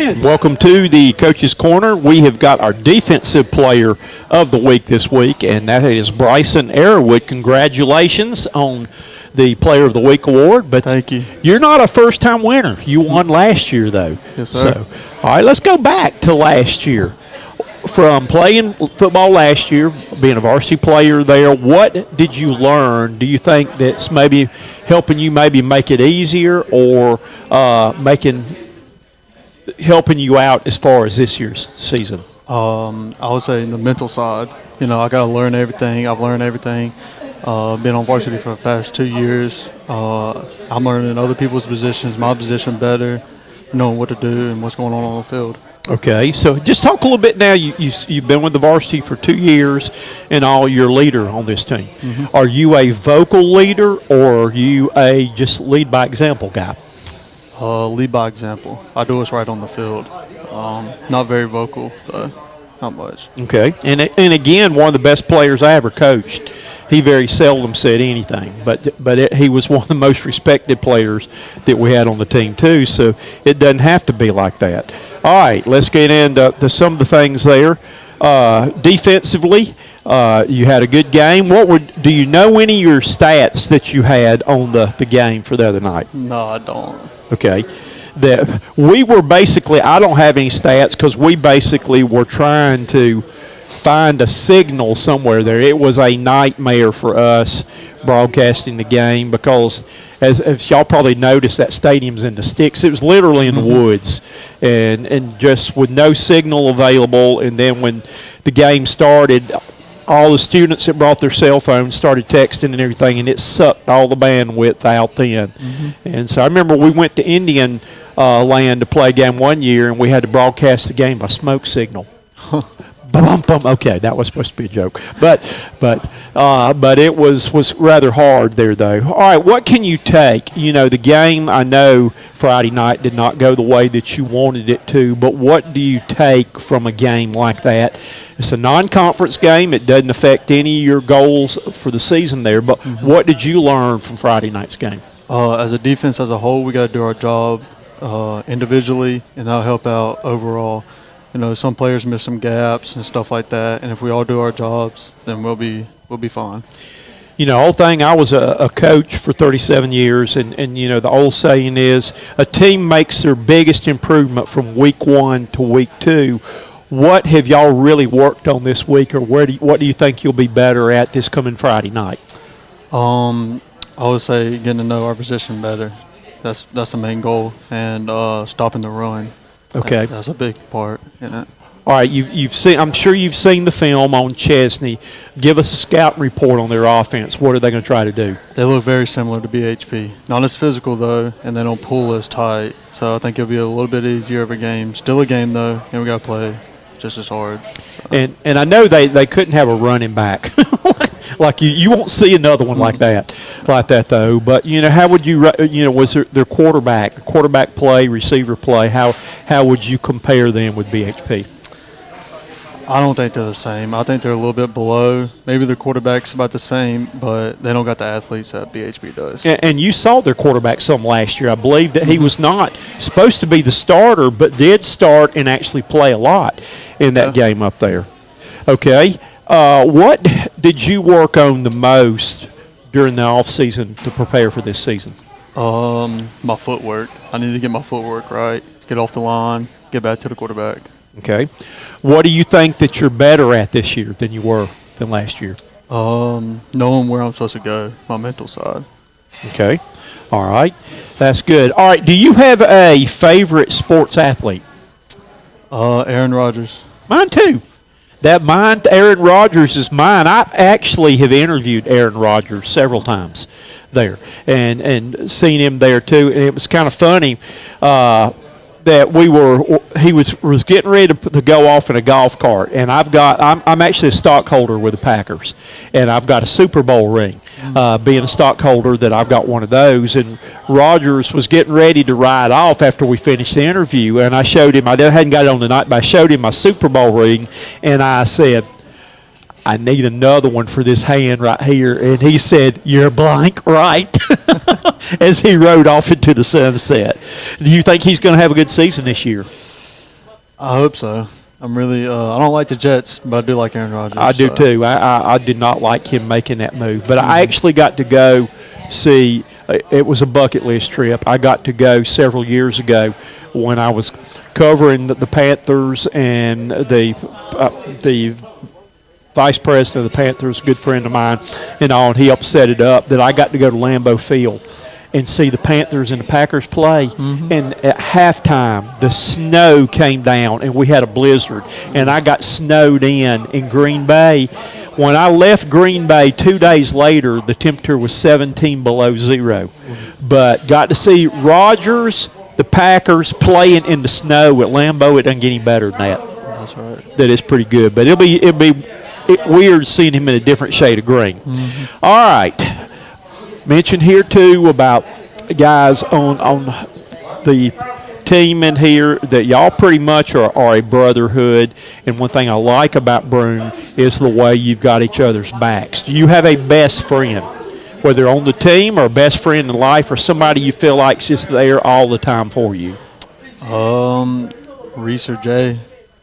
And welcome to the Coach's Corner. We have got our defensive player of the week this week, and that is Bryson Arrowood. Congratulations on the Player of the Week award. But thank you. You're not a first-time winner. You won last year, though. Yes, sir. So, all right, let's go back to last year. From playing football last year, being a varsity player there, what did you learn? Do you think that's maybe helping you maybe make it easier or helping you out as far as this year's season? I would say the mental side. I got to learn everything. I've learned everything. Been on varsity for the past 2 years. I'm learning other people's positions, my position better, knowing what to do and what's going on the field. Okay, so just talk a little bit now. You've been with the varsity for 2 years and all. You're a leader on this team. Mm-hmm. Are you a vocal leader or are you a just lead by example guy? Lead by example. I do what's right on the field. Not very vocal, not much. Okay, and again, one of the best players I ever coached. He very seldom said anything, but he was one of the most respected players that we had on the team too. So it doesn't have to be like that. All right, let's get into some of the things there. Defensively, you had a good game. Do you know any of your stats that you had on the game for the other night? No, I don't. Okay. We were basically, I don't have any stats because we basically were trying to find a signal somewhere there. It was a nightmare for us broadcasting the game because, as y'all probably noticed, that stadium's in the sticks. It was literally in the woods and just with no signal available. And then when the game started, all the students that brought their cell phones started texting and everything, and it sucked all the bandwidth out then. Mm-hmm. And so I remember we went to Indian land to play a game one year, and we had to broadcast the game by smoke signal. Okay, that was supposed to be a joke, but it was rather hard there, though. All right, what can you take? The game, I know Friday night did not go the way that you wanted it to, but what do you take from a game like that? It's a non-conference game. It doesn't affect any of your goals for the season there, but what did you learn from Friday night's game? As a defense as a whole, we got to do our job individually, and that'll help out overall. Some players miss some gaps and stuff like that, and if we all do our jobs, then we'll be fine. The whole thing, I was a coach for 37 years, and the old saying is a team makes their biggest improvement from week 1 to week 2. What have y'all really worked on this week, or what do you think you'll be better at this coming Friday night? I would say getting to know our position better. That's the main goal, and stopping the run. Okay, that's a big part in it. All right, you've seen. I'm sure you've seen the film on Chesney. Give us a scout report on their offense. What are they going to try to do? They look very similar to BHP. Not as physical though, and they don't pull as tight. So I think it'll be a little bit easier of a game. Still a game though, and we got to play just as hard. So. And I know they couldn't have a running back. Like you won't see another one like that though. But how would you was their quarterback play, receiver play? How would you compare them with BHP? I don't think they're the same. I think they're a little bit below. Maybe their quarterback's about the same, but they don't got the athletes that BHP does. And you saw their quarterback some last year. I believe that he was not supposed to be the starter, but did start and actually play a lot in that game up there. Okay. What did you work on the most during the off season to prepare for this season? My footwork. I need to get my footwork right, get off the line, get back to the quarterback. Okay. What do you think that you're better at this year than you were than last year? Knowing where I'm supposed to go, my mental side. Okay. All right. That's good. All right. Do you have a favorite sports athlete? Aaron Rodgers. Mine too. Aaron Rodgers is mine. I actually have interviewed Aaron Rodgers several times there and seen him there too. And it was kind of funny that he was getting ready to go off in a golf cart, and I'm actually a stockholder with the Packers, and I've got a Super Bowl ring. Being a stockholder, that I've got one of those, and Rodgers was getting ready to ride off after we finished the interview, and I showed him, I hadn't got it on the night, but I showed him my Super Bowl ring, and I said, I need another one for this hand right here, and he said, you're blank right, as he rode off into the sunset. Do you think he's going to have a good season this year? I hope so. I'm really. I don't like the Jets, but I do like Aaron Rodgers. I do too. I did not like him making that move, but I actually got to go see. It was a bucket list trip. I got to go several years ago when I was covering the Panthers, and the vice president of the Panthers, a good friend of mine, and he helped set it up. That I got to go to Lambeau Field and see the Panthers and the Packers play. And at halftime, the snow came down, and we had a blizzard. And I got snowed in Green Bay. When I left Green Bay 2 days later, the temperature was 17 below zero. But got to see Rodgers, the Packers, playing in the snow at Lambeau. It doesn't get any better than that. That's right. That is pretty good. But it'll be weird seeing him in a different shade of green. All right. Mentioned here too about guys on the team in here that y'all pretty much are a brotherhood, and one thing I like about Broome is the way you've got each other's backs. Do you have a best friend, whether on the team or a best friend in life, or somebody you feel like's just there all the time for you? Reese or Jay,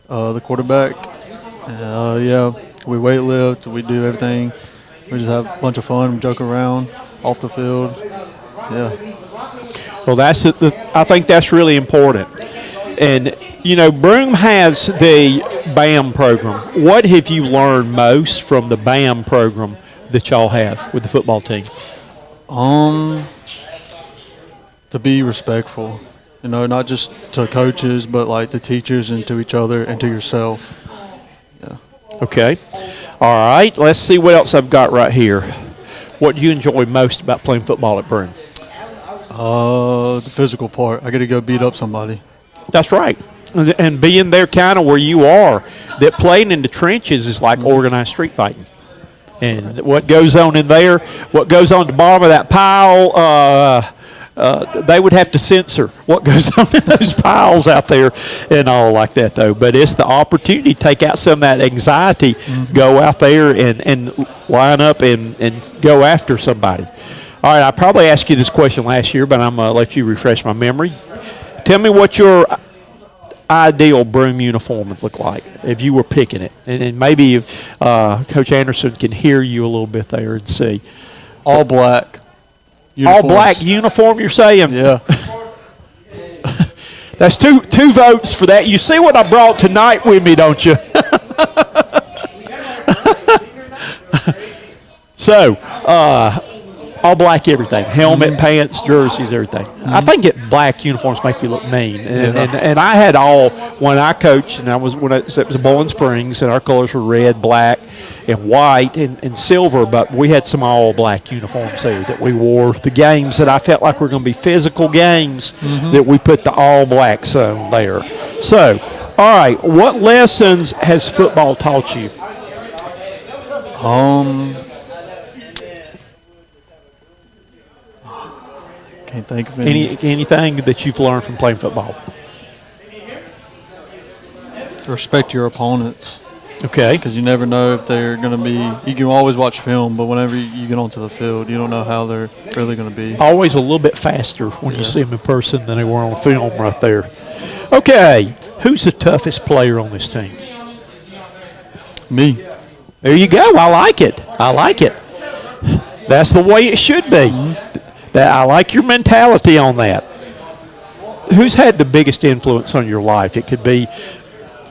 the quarterback. Yeah, we weight lift, we do everything. We just have a bunch of fun, joke around off the field. Yeah. Well, I think that's really important. And, Broome has the BAM program. What have you learned most from the BAM program that y'all have with the football team? To be respectful, not just to coaches, but like to teachers and to each other and to yourself. Yeah. Okay. All right. Let's see what else I've got right here. What do you enjoy most about playing football at Broome? The physical part. I get to go beat up somebody. That's right. And being there kind of where you are, that playing in the trenches is like organized street fighting. And what goes on in there, what goes on the bottom of that pile, they would have to censor what goes on in those piles out there and all like that, though. But it's the opportunity to take out some of that anxiety, go out there and line up and go after somebody. All right, I probably asked you this question last year, but I'm going to let you refresh my memory. Tell me what your ideal Broome uniform would look like if you were picking it. And maybe Coach Anderson can hear you a little bit there and see. All black. Uniforms. All black uniform, you're saying? Yeah. That's two votes for that. You see what I brought tonight with me, don't you? So, all black everything. Helmet, pants, jerseys, everything. I think black uniforms make you look mean. And I had all, when I coached, and it was Bowling Springs, and our colors were red, black, and white, and silver, but we had some all black uniforms there that we wore. The games that I felt like were going to be physical games, that we put the all blacks on there. So, all right, what lessons has football taught you? Can't think of anything that you've learned from playing football. Respect your opponents. Okay. Because you never know if they're going to be – you can always watch film, but whenever you get onto the field, you don't know how they're really going to be. Always a little bit faster when you see them in person than they were on film right there. Okay. Who's the toughest player on this team? Me. There you go. I like it. That's the way it should be. I like your mentality on that. Who's had the biggest influence on your life? It could be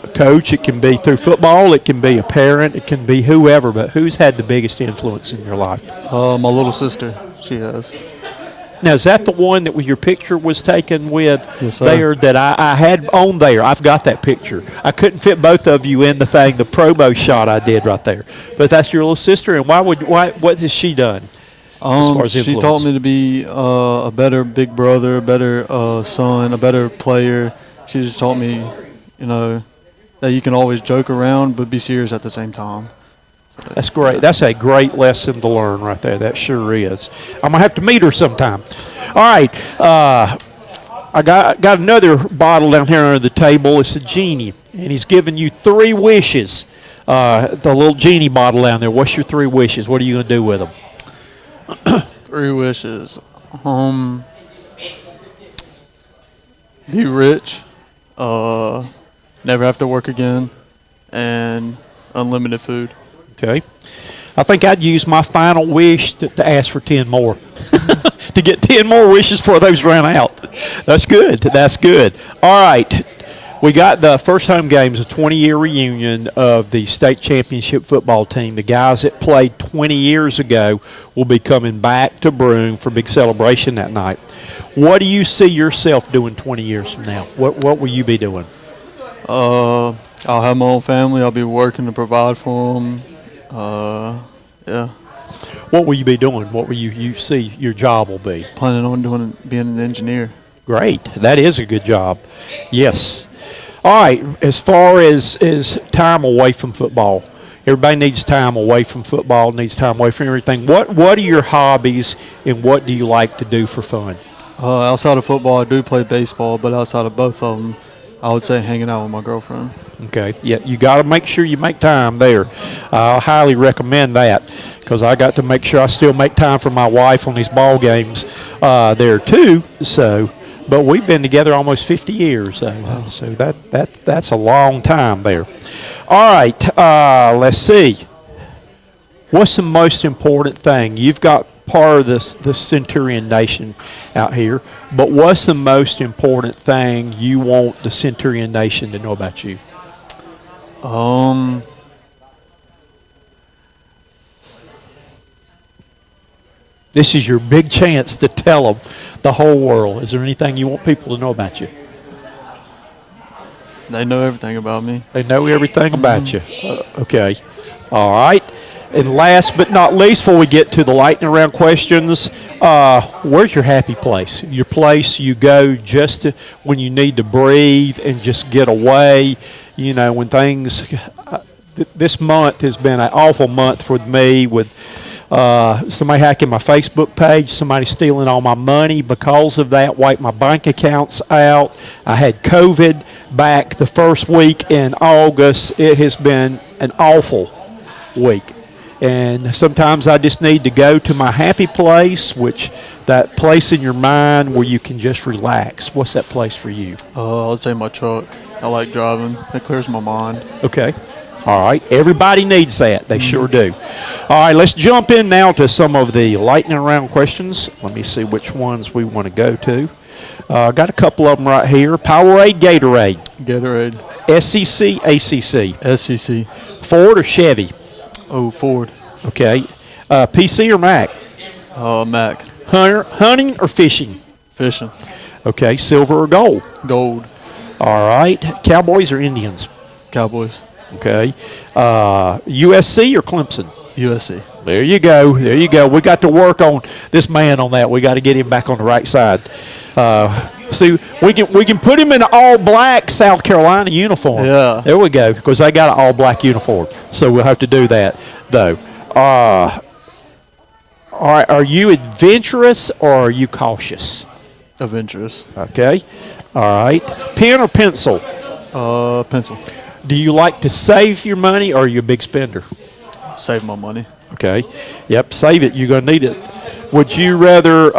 a coach, it can be through football, it can be a parent, it can be whoever, but who's had the biggest influence in your life? My little sister, she has. Now, is that the one that your picture was taken with there that I had on there? I've got that picture. I couldn't fit both of you in the promo shot I did right there. But that's your little sister, and what has she done? She taught me to be a better big brother, a better son, a better player. She just taught me, that you can always joke around but be serious at the same time. So, that's great. That's a great lesson to learn right there. That sure is. I'm going to have to meet her sometime. All right. I got another bottle down here under the table. It's a genie, and he's giving you 3 wishes. The little genie bottle down there. What's your 3 wishes? What are you going to do with them? 3 wishes. Be rich. never have to work again, and unlimited food. Okay. I think I'd use my final wish to ask for 10 more. To get 10 more wishes before those ran out. That's good. That's good. All right. We got the first home games, a 20-year reunion of the state championship football team. The guys that played 20 years ago will be coming back to Broome for a big celebration that night. What do you see yourself doing 20 years from now? What will you be doing? I'll have my own family. I'll be working to provide for them. Yeah. What will you be doing? What will you see your job will be? Planning on being an engineer. Great. That is a good job. Yes. All right. As far as time away from football, everybody needs time away from football, needs time away from everything. What are your hobbies, and what do you like to do for fun? Outside of football, I do play baseball, but outside of both of them, I would say hanging out with my girlfriend. Okay. Yeah, you got to make sure you make time there. I highly recommend that, because I got to make sure I still make time for my wife on these ball games there too. So, but we've been together almost 50 years, so that's a long time there. All right. Let's see. What's the most important thing? You've got part of the Centurion Nation out here, but what's the most important thing you want the Centurion Nation to know about you? This is your big chance to tell them, the whole world. Is there anything you want people to know about you? They know everything about me. They know everything about you. Okay. All right. And last but not least, before we get to the lightning round questions, where's your happy place? Your place you go just when you need to breathe and just get away. You know, when things this month has been an awful month for me with somebody hacking my Facebook page, somebody stealing all my money because of that, wiped my bank accounts out. I had COVID back the first week in August. It has been an awful week. And sometimes I just need to go to my happy place, which that place in your mind where you can just relax. What's that place for you? I would say my truck. I like driving. It clears my mind. Okay. All right. Everybody needs that. They sure do. All right. Let's jump in now to some of the lightning round questions. Let me see which ones we want to go to. Got a couple of them right here. Powerade, Gatorade. Gatorade. SEC, ACC. SEC. Ford or Chevy? Oh, Ford. Okay. PC or Mac? Mac. Hunting or fishing? Fishing. Okay. Silver or gold? Gold. All right. Cowboys or Indians? Cowboys. Okay. USC or Clemson? USC. There you go. There you go. We got to work on this man on that. We got to get him back on the right side. See, we can put him in an all-black South Carolina uniform. Yeah. There we go, because they got an all-black uniform. So we'll have to do that, though. All right. Are you adventurous or are you cautious? Adventurous. Okay. All right. Pen or pencil? Pencil. Do you like to save your money or are you a big spender? Save my money. Okay. Yep, save it. You're going to need it. Would you rather,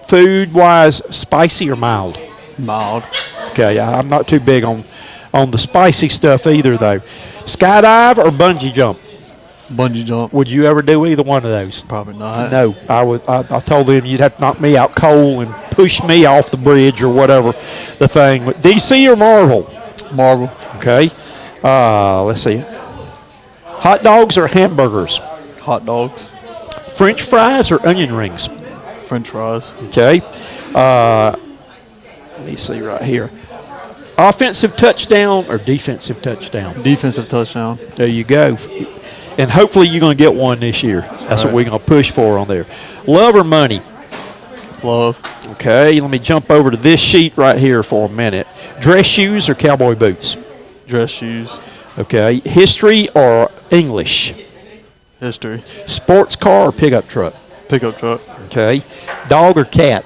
food-wise, spicy or mild? Mild. Okay, I'm not too big on the spicy stuff either, though. Skydive or bungee jump? Bungee jump. Would you ever do either one of those? Probably not. No, I would. I told them you'd have to knock me out cold and push me off the bridge or whatever the thing. DC or Marvel? Marvel. Okay. Let's see. Hot dogs or hamburgers? Hot dogs. French fries or onion rings? French fries. Okay. Let me see right here. Offensive touchdown or defensive touchdown? Defensive touchdown. There you go. And hopefully you're going to get one this year. That's what we're going to push for on there. Love or money? Love. Okay, let me jump over to this sheet right here for a minute. Dress shoes or cowboy boots? Dress shoes. Okay. History or English? History. Sports car or pickup truck? Pickup truck. Okay. Dog or cat?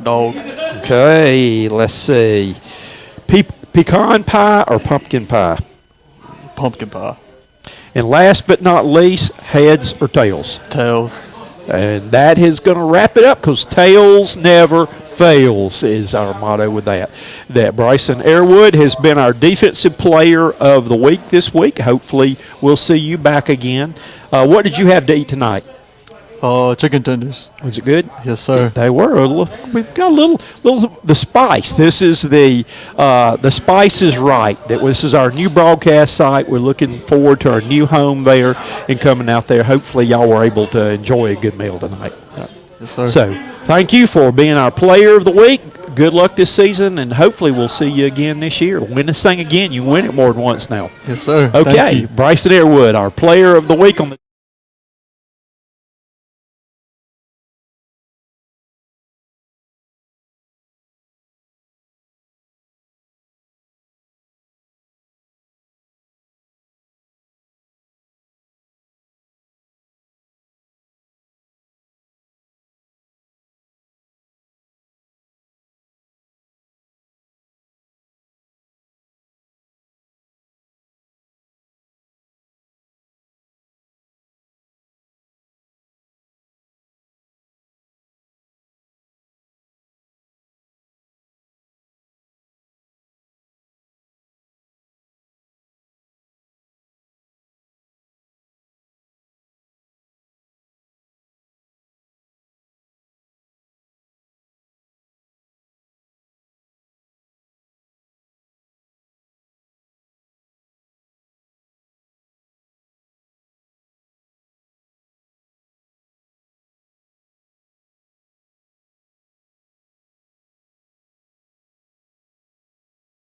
Dog. Okay, let's see. Pecan pie or pumpkin pie? Pumpkin pie. And last but not least, heads or tails? Tails. And that is going to wrap it up because tails never fails is our motto with that. That Bryson Arrowood has been our defensive player of the week this week. Hopefully we'll see you back again. What did you have to eat tonight? Chicken tenders. Was it good? Yes, sir. They were. We've got a little the spice. This is the spice is right. This is our new broadcast site. We're looking forward to our new home there and coming out there. Hopefully, y'all were able to enjoy a good meal tonight. Yes, sir. So, thank you for being our player of the week. Good luck this season, and hopefully we'll see you again this year. Win this thing again. You win it more than once now. Yes, sir. Okay, Bryson Arrowood, our player of the week on the